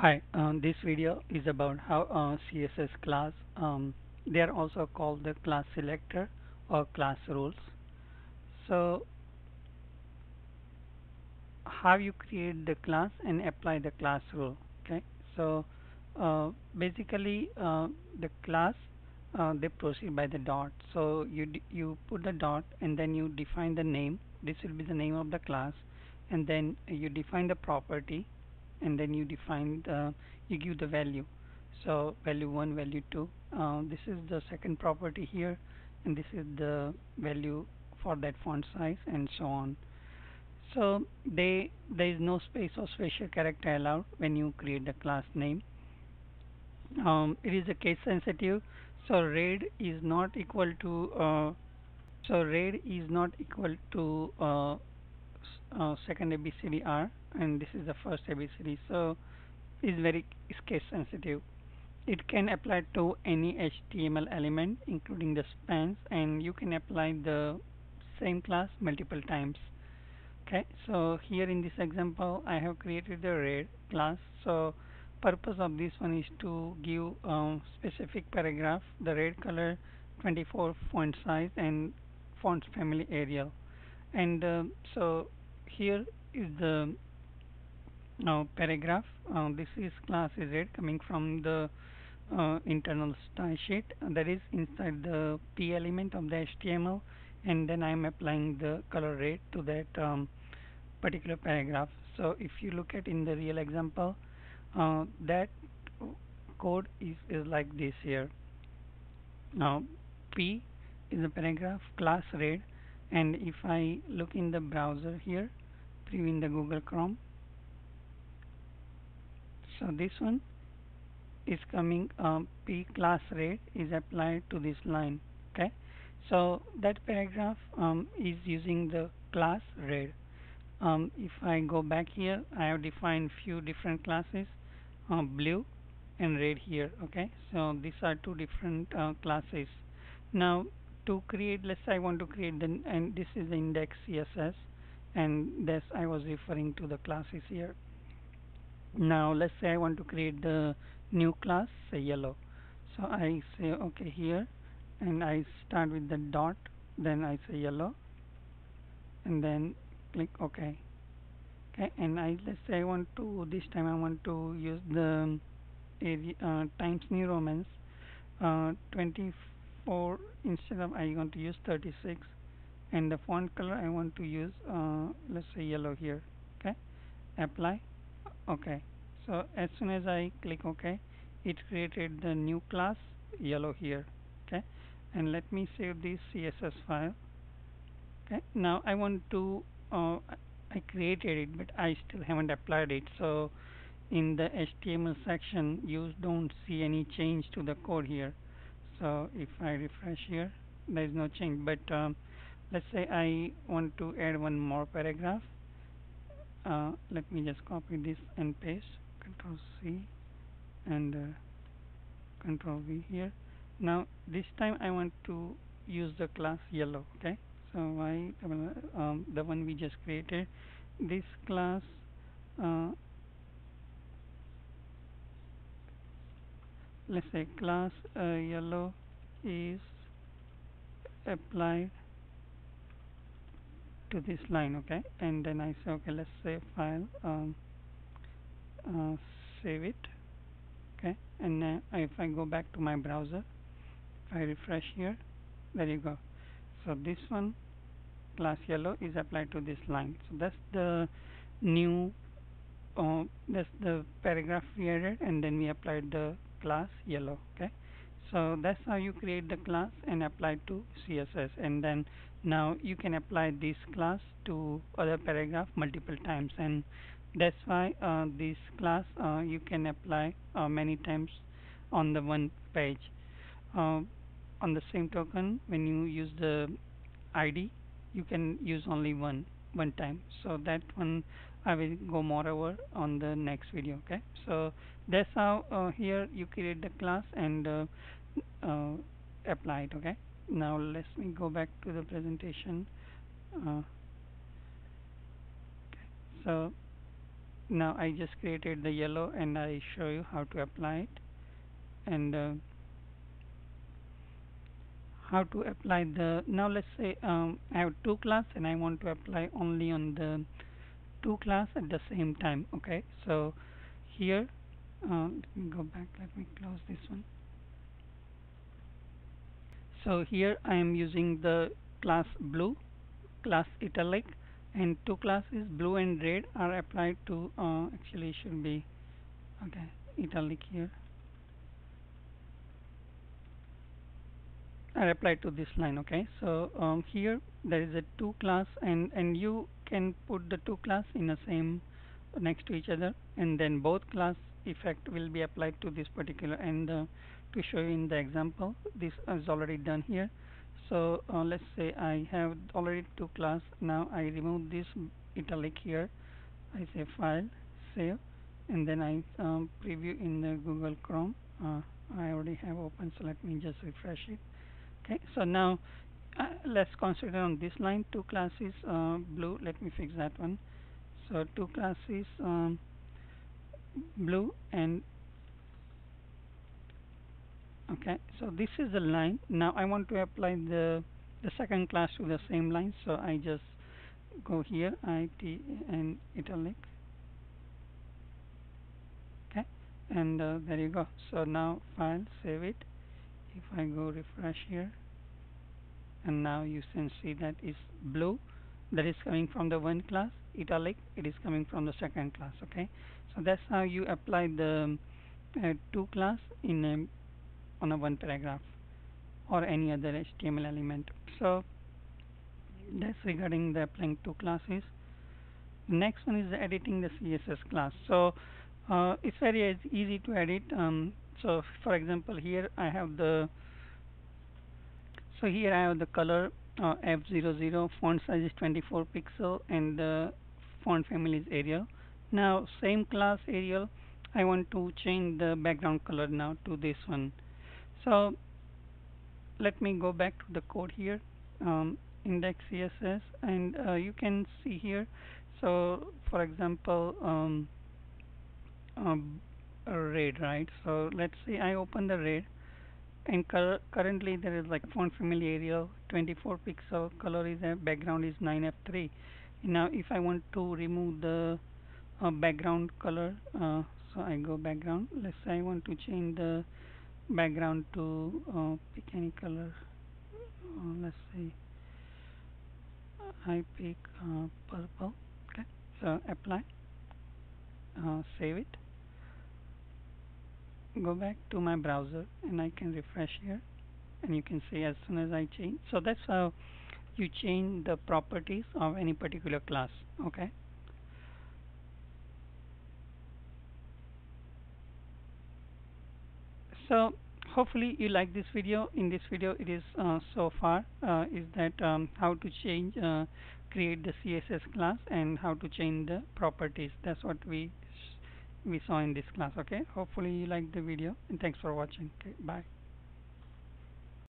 Hi, this video is about how CSS class, they are also called the class selector or class rules. So how you create the class and apply the class rule. Okay, so basically the class they proceed by the dot. So you put the dot and then you define the name. This will be the name of the class, and then you define the property, and then you give the value. So value 1, value 2. This is the second property here, and this is the value for that font size, and so on. So there is no space or special character allowed when you create the class name. It is a case sensitive, so red is not equal to second ABCD R, and this is the first ABCD. So is very is case sensitive. It can apply to any HTML element, including the spans, and you can apply the same class multiple times. Okay, so here in this example I have created the red class. So purpose of this one is to give specific paragraph the red color, 24 font size, and font family Arial. And so here is the paragraph. This is class is red coming from the internal style sheet that is inside the p element of the HTML, and then I am applying the color red to that particular paragraph. So if you look at in the real example, that code is like this here. Now P is a paragraph, class red, and if I look in the browser here, preview in the Google Chrome, so this one is coming, P class red is applied to this line. Okay, so that paragraph is using the class red. If I go back here, I have defined few different classes, blue and red here. Okay, so these are two different classes. Now to create, let's say I want to create the, and this is the index CSS, and this I was referring to the classes here. Now let's say I want to create the new class, say yellow. So I say okay here, and I start with the dot, then I say yellow, and then click OK. Okay, and let's say I want to, this time I want to use the area, Times New Romans 24, instead of I want to use 36, and the font color I want to use let's say yellow here. Okay, apply. Okay, so as soon as I click OK, it created the new class yellow here. Okay, and let me save this CSS file. Okay, now I want to I created it, but I still haven't applied it. So in the HTML section you don't see any change to the code here. So if I refresh here, there is no change, but let's say I want to add one more paragraph. Let me just copy this and paste, Control C and Control V here. Now this time I want to use the class yellow. Okay, so the one we just created, this class, uh, let's say class yellow is applied to this line. Okay, and then I say okay, let's say file, uh, save it. Okay, and if I go back to my browser, if I refresh here, there you go. So this one, class yellow, is applied to this line. So that's the new, that's the paragraph we added, and then we applied the class yellow. Okay, so that's how you create the class and apply to CSS, and then now you can apply this class to other paragraph multiple times, and that's why this class you can apply many times on the one page. uh, on the same token, when you use the ID, you can use only one time. So that one I will go more over on the next video. Okay, so that's how here you create the class and uh, apply it. Okay, now let me go back to the presentation. uh, so now I just created the yellow and I show you how to apply it, and how to apply the, now let's say I have two class and I want to apply only on the two class at the same time. Okay, so here let me go back, let me close this one. So here I am using the class blue, class italic, and two classes blue and red are applied to actually should be okay italic here are applied to this line. Okay, so here there is a two class, and you can put the two class in the same next to each other, and then both class effect will be applied to this particular, and to show you in the example this is already done here. So let's say I have already two class. Now I remove this italic here, I say file, save, and then I preview in the Google Chrome. I already have open, so let me just refresh it. Okay, so now let's consider on this line two classes blue. Let me fix that one. So two classes blue, and okay, so this is the line. Now I want to apply the second class to the same line, so I just go here IT and italic. Okay, and there you go. So now file, save it. If I go refresh here, and now you can see that is blue, that is coming from the one class, italic it is coming from the second class. Okay, so that's how you apply the two class in on a one paragraph or any other HTML element. So that's regarding the applying two classes. Next one is the editing the CSS class. So it's very easy to edit. So for example, here I have the, so here I have the color F00, font size is 24 pixel, and the font family is Arial. Now same class Arial, I want to change the background color now to this one. So let me go back to the code here, index CSS, and you can see here. So for example, red, right? So let's say I open the red, and currently there is like font family Arial, 24 pixel, color is background is 9F3. Now if I want to remove the background color, so I go background. Let's say I want to change the background to pick any color. Let's say I pick purple. Okay, so apply, save it, go back to my browser, and I can refresh here, and you can see as soon as I change. So that's how you change the properties of any particular class. Okay, so hopefully you like this video. In this video it is so far is that how to change create the CSS class and how to change the properties. That's what we saw in this class. Okay, hopefully you like the video, and thanks for watching. Okay, bye.